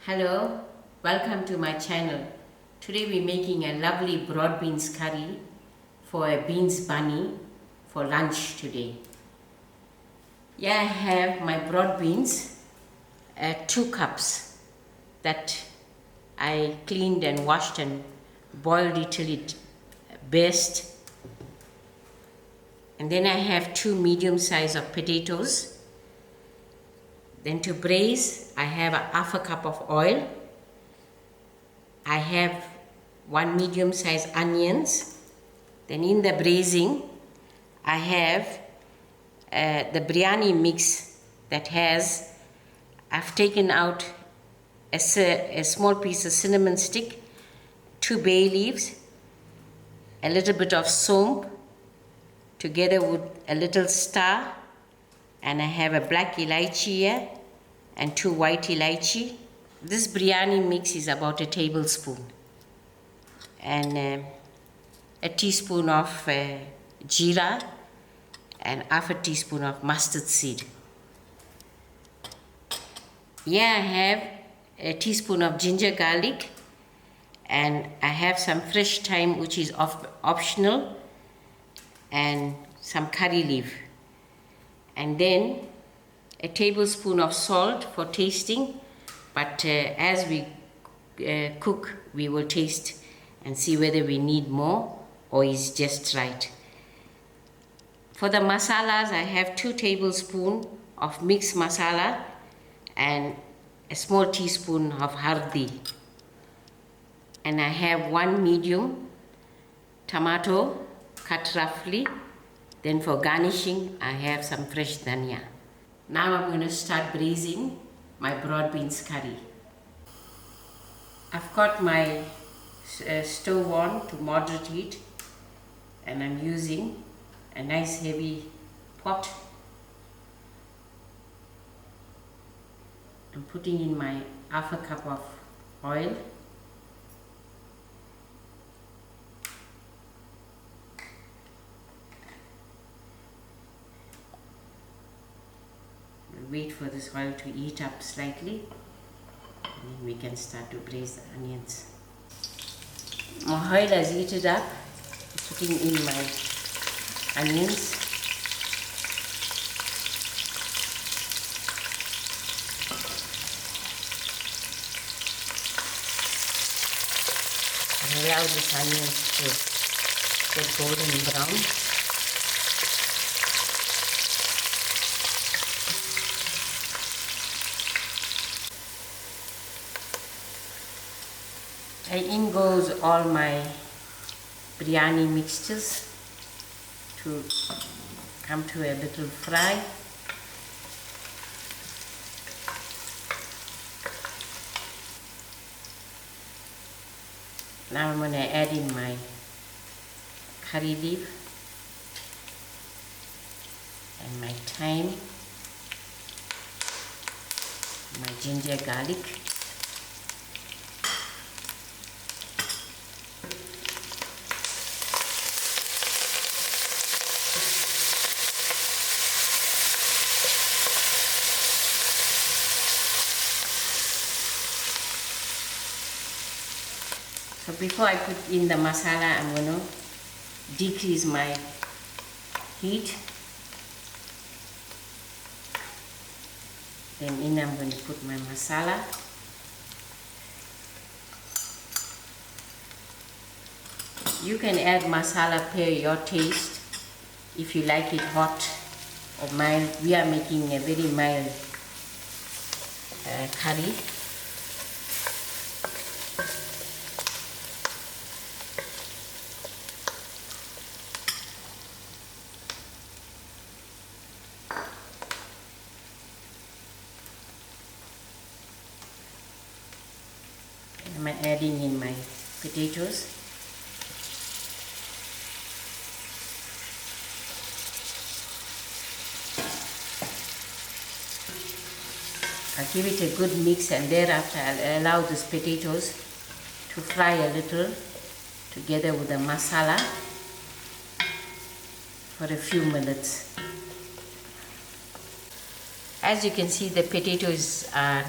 Hello, welcome to my channel. Today we're making a lovely broad beans curry for a beans bunny for lunch today. Here I have my broad beans, 2 cups that I cleaned and washed and boiled it till it burst. And then I have 2 medium size of potatoes. Then to braise, I have half a cup of oil. I have 1 medium sized onions. Then in the braising, I have the biryani mix that has, I've taken out a small piece of cinnamon stick, 2 bay leaves, a little bit of soap, together with a little star, and I have a black elaichi here and 2 white elaichi. This biryani mix is about a tablespoon, and a teaspoon of jeera and half a teaspoon of mustard seed. Here I have a teaspoon of ginger garlic, and I have some fresh thyme which is optional, and some curry leaf, and then a tablespoon of salt for tasting, but as we cook we will taste and see whether we need more or is just right. For the masalas, I have 2 tablespoons of mixed masala and a small teaspoon of hurdee, and I have 1 medium tomato cut roughly. Then for garnishing, I have some fresh dhania. Now I'm going to start braising my broad beans curry. I've got my stove on to moderate heat, and I'm using a nice heavy pot. I'm putting in my half a cup of oil. Wait for this oil to heat up slightly, and then we can start to braise the onions. My oil has heated up. I'm putting in my onions. And allow these onions to get golden brown. And in goes all my biryani mixtures to come to a little fry. Now I'm going to add in my curry leaf and my thyme, my ginger garlic. So before I put in the masala, I'm going to decrease my heat. Then in I'm going to put my masala. You can add masala per your taste if you like it hot or mild. We are making a very mild curry. I'm adding in my potatoes. I'll give it a good mix, and thereafter I'll allow these potatoes to fry a little together with the masala for a few minutes. As you can see, the potatoes are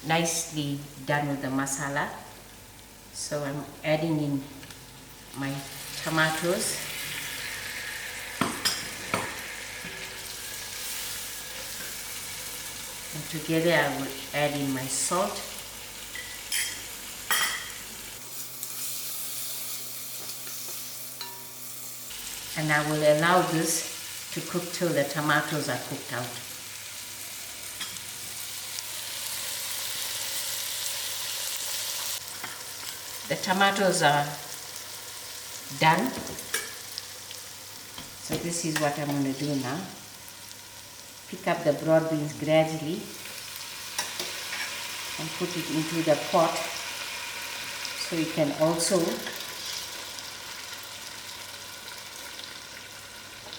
nicely done with the masala. So I'm adding in my tomatoes. And together I will add in my salt. And I will allow this to cook till the tomatoes are cooked out. The tomatoes are done. So this is what I'm going to do now. Pick up the broad beans gradually and put it into the pot, so you can also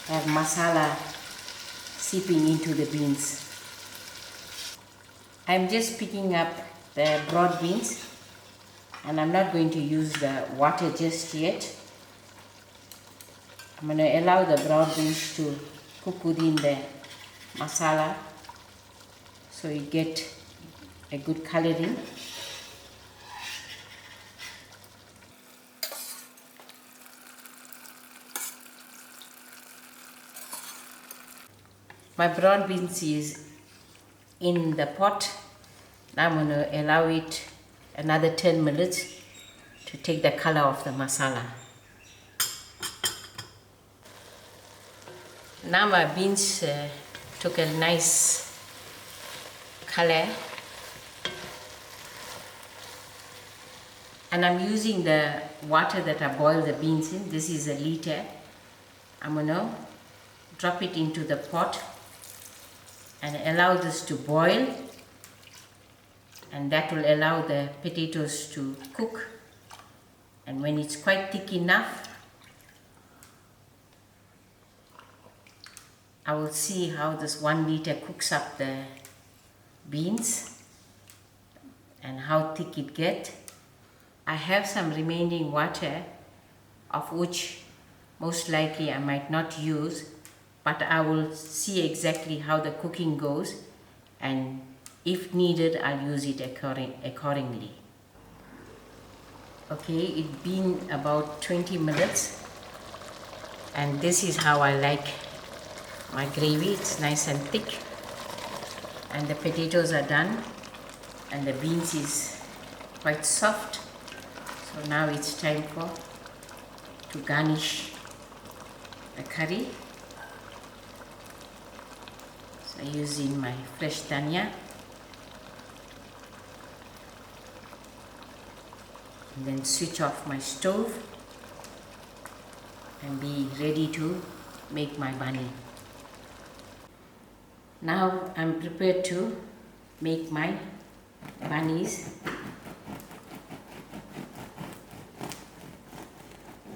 have masala seeping into the beans. I'm just picking up the broad beans, and I'm not going to use the water just yet. I'm going to allow the broad beans to cook within the masala so you get a good coloring. My broad beans is in the pot. Now I'm going to allow it another 10 minutes to take the color of the masala. Now my beans took a nice color, and I'm using the water that I boiled the beans in. This is a liter. I'm going to drop it into the pot and allow this to boil, and that will allow the potatoes to cook. And when it's quite thick enough, I will see how this 1 liter cooks up the beans and how thick it gets. I have some remaining water, of which most likely I might not use, but I will see exactly how the cooking goes, and if needed I'll use it accordingly. Okay, it's been about 20 minutes, and this is how I like my gravy. It's nice and thick, and the potatoes are done, and the beans is quite soft. So now it's time to garnish the curry. So using my fresh dhania, and then switch off my stove and be ready to make my bunny. Now I'm prepared to make my bunnies.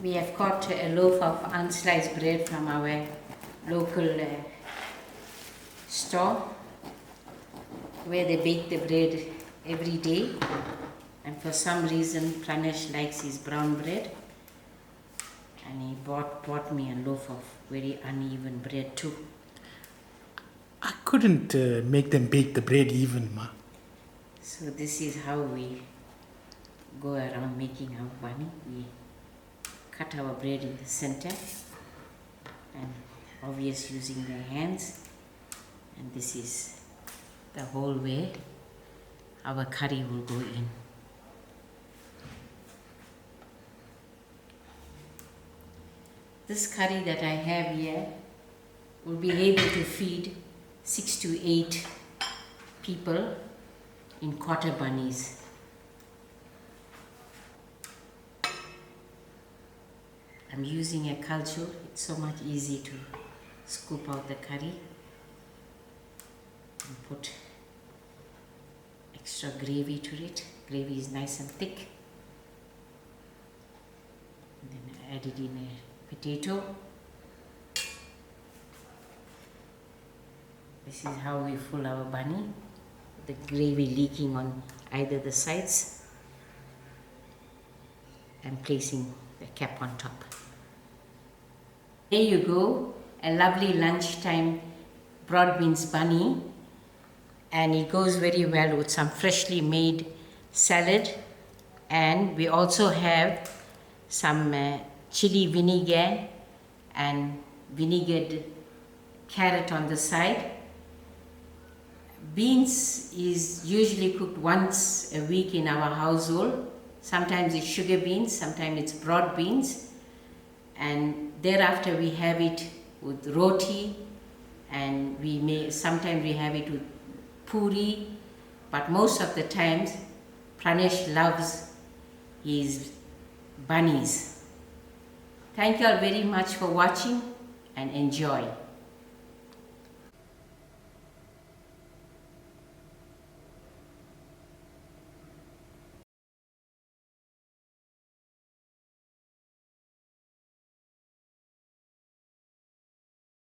We have got a loaf of unsliced bread from our local store, where they bake the bread every day, and for some reason Pranesh likes his brown bread, and he bought me a loaf of very uneven bread too. I couldn't make them bake the bread even, ma. So this is how we go around making our bunny. We cut our bread in the center, and obvious using their hands, and this is the whole way our curry will go in. This curry that I have here will be able to feed 6 to 8 people in quarter bunnies. I'm using a culture. It's so much easy to scoop out the curry and put extra gravy to it. Gravy is nice and thick. And then I added in a potato. This is how we fill our bunny, the gravy leaking on either the sides, and placing the cap on top. There you go, a lovely lunchtime broad beans bunny, and it goes very well with some freshly made salad. And we also have some chili vinegar and vinegared carrot on the side. Beans is usually cooked once a week in our household. Sometimes it's sugar beans, sometimes it's broad beans, and thereafter we have it with roti, and sometimes we have it with puri, but most of the times Pranesh loves his bunnies. Thank you all very much for watching and enjoy.